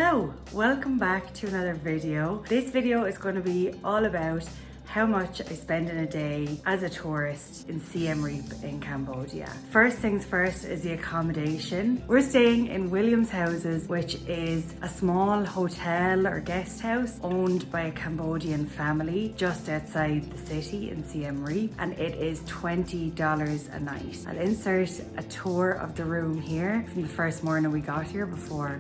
Hello, welcome back to another video. This video is going to be all about how much I spend in a day as a tourist in Siem Reap in Cambodia. First things first is the accommodation. We're staying in Williams Houses, which is a small hotel or guest house owned by a Cambodian family just outside the city in Siem Reap, and it is $20 a night. I'll insert a tour of the room here from the first morning we got here before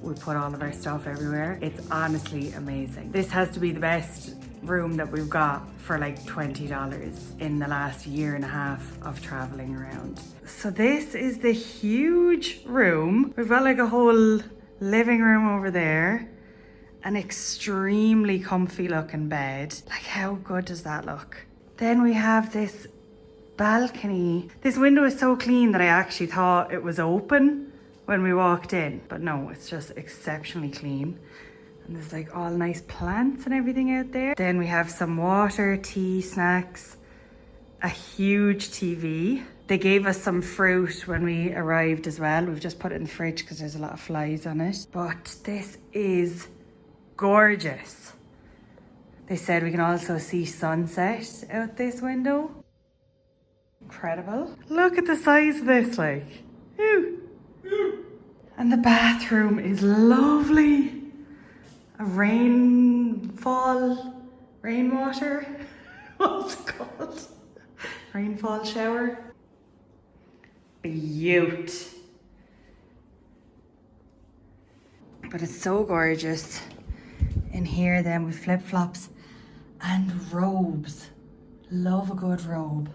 we put all of our stuff everywhere. It's honestly amazing. This has to be the best room that we've got for like $20 in the last year and a half of traveling around. So this is the huge room. We've got like a whole living room over there, an extremely comfy looking bed. Like, how good does that look? Then we have this balcony. This window is so clean that I actually thought it was open when we walked in, but no, it's just exceptionally clean. And there's like all nice plants and everything out there. Then we have some water, tea, snacks, a huge TV. They gave us some fruit when we arrived as well. We've just put it in the fridge because there's a lot of flies on it. But this is gorgeous. They said we can also see sunset out this window. Incredible. Look at the size of this, like. Ew. And the bathroom is lovely. A rainwater, what's it called? Rainfall shower. Beaut. But it's so gorgeous. In here then with flip-flops and robes. Love a good robe.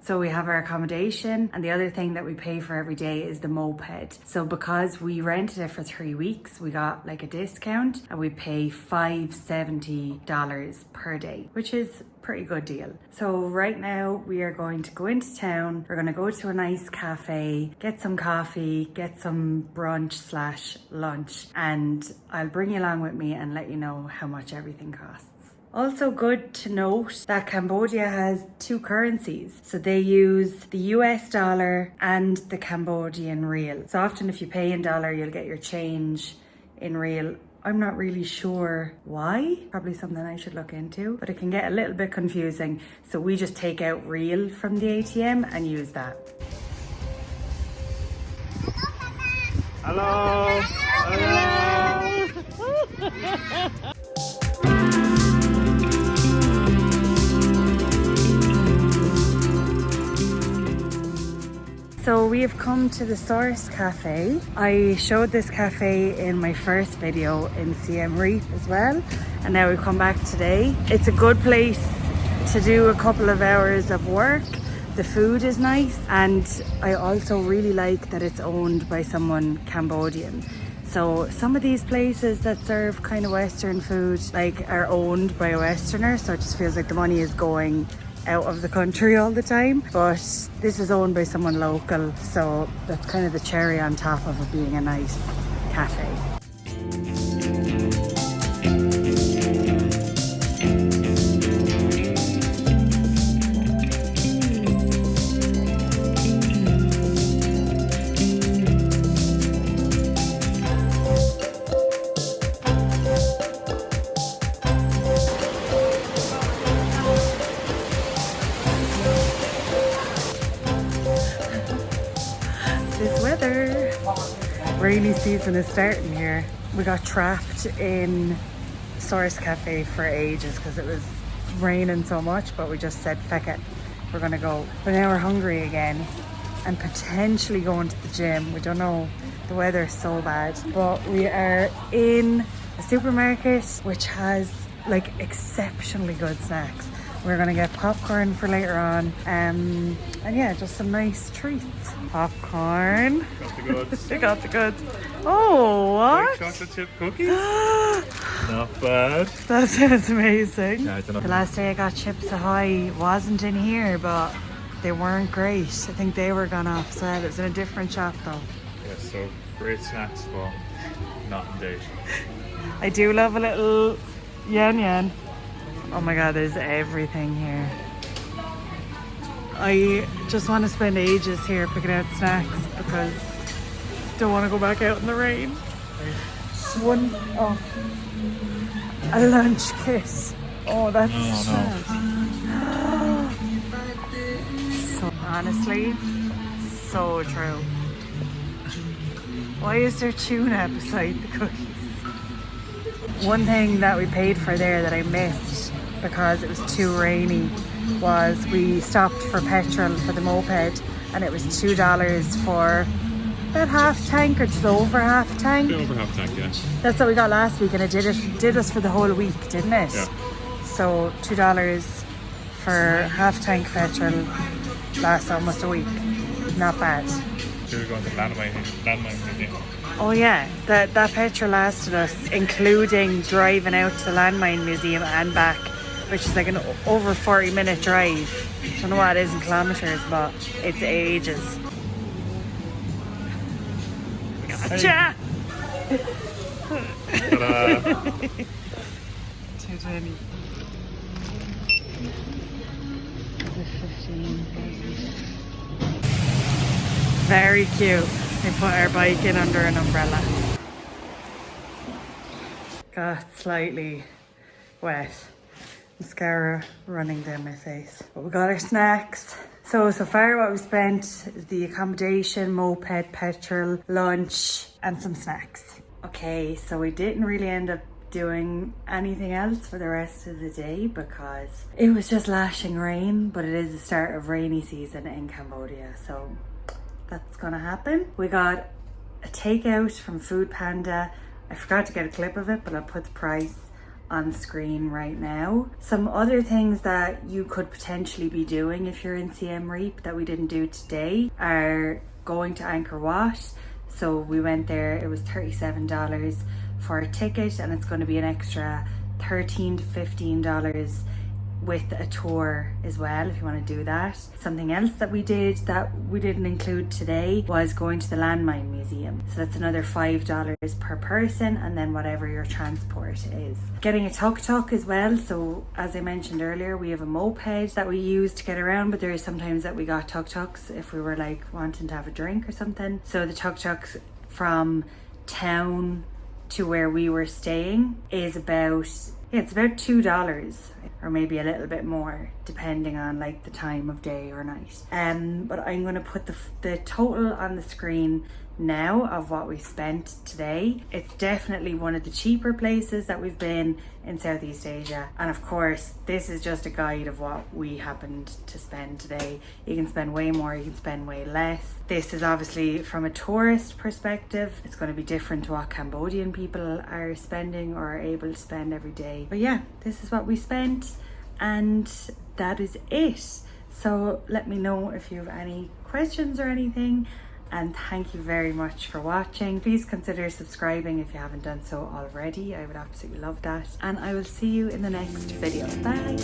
So we have our accommodation, and the other thing that we pay for every day is the moped. So because we rented it for 3 weeks, we got like a discount and we pay $570 per day, which is a pretty good deal. So right now we are going to go into town. We're going to go to a nice cafe, get some coffee, get some brunch/lunch, and I'll bring you along with me and let you know how much everything costs. Also good to note that Cambodia has two currencies. So they use the US dollar and the Cambodian real. So often if you pay in dollar, you'll get your change in real. I'm not really sure why. Probably something I should look into, but it can get a little bit confusing. So we just take out real from the ATM and use that. Hello. Hello. So we have come to the Source Cafe. I showed this cafe in my first video in Siem Reap as well, and now we've come back today. It's a good place to do a couple of hours of work. The food is nice, and I also really like that it's owned by someone Cambodian. So some of these places that serve kind of Western food like are owned by a Westerner, so it just feels like the money is going out of the country all the time, but this is owned by someone local, so that's kind of the cherry on top of it being a nice cafe. Rainy season is starting here. We got trapped in Source Cafe for ages because it was raining so much, but we just said, feck it, we're gonna go. But now we're hungry again and potentially going to the gym. We don't know, the weather is so bad. But we are in a supermarket which has like exceptionally good snacks. We're gonna get popcorn for later on, and yeah, just some nice treats. Popcorn. Got the goods. They got the goods. Oh, what? White chocolate chip cookies. Not bad. That sounds amazing. Yeah, I don't know. The last day I got Chips Ahoy wasn't in here, but they weren't great. I think they were gone off sale. It was in a different shop though. Yeah, so great snacks, but not in date. I do love a little yan yan. Oh my god, there's everything here. I just want to spend ages here picking out snacks because I don't want to go back out in the rain. A lunch kit. Oh, that's sad. So honestly, so true. Why is there tuna beside the cookies? One thing that we paid for there that I missed because it was too rainy was we stopped for petrol for the moped, and it was $2 for about half tank or just over half tank. Over half tank, yeah. That's what we got last week, and it did us for the whole week, didn't it? Yeah. So $2 for half tank petrol lasts almost a week. Not bad. Should we go to the landmine museum? Oh yeah, that petrol lasted us, including driving out to the landmine museum and back, which is like an over 40-minute drive. I don't know what it is in kilometres, but it's ages. Gotcha! Ta-da. 220. 15,000. Very cute. We put our bike in under an umbrella. Got slightly wet. Mascara running down my face. But we got our snacks. So far what we spent is the accommodation, moped, petrol, lunch, and some snacks. Okay, so we didn't really end up doing anything else for the rest of the day because it was just lashing rain, but it is the start of rainy season in Cambodia, so that's gonna happen. We got a takeout from Food Panda. I forgot to get a clip of it, but I'll put the price on screen right now. Some other things that you could potentially be doing if you're in Siem Reap that we didn't do today are going to Angkor Wat. So we went there, it was $37 for a ticket, and it's going to be an extra $13 to $15 with a tour as well if you want to do that. Something else that we did that we didn't include today was going to the landmine museum. So that's another $5 per person, and then whatever your transport is. Getting a tuk-tuk as well. So as I mentioned earlier, we have a moped that we use to get around, but there is sometimes that we got tuk-tuks if we were like wanting to have a drink or something. So the tuk-tuks from town to where we were staying is about $2 or maybe a little bit more depending on like the time of day or night. But I'm going to put the total on the screen now of what we spent today. It's definitely one of the cheaper places that we've been in Southeast Asia, and of course this is just a guide of what we happened to spend today. You can spend way more, you can spend way less. This is obviously from a tourist perspective. It's going to be different to what Cambodian people are spending or are able to spend every day. But yeah, this is what we spent, and that is it. So let me know if you have any questions or anything, and thank you very much for watching. Please consider subscribing if you haven't done so already. I would absolutely love that, and I will see you in the next video. Bye.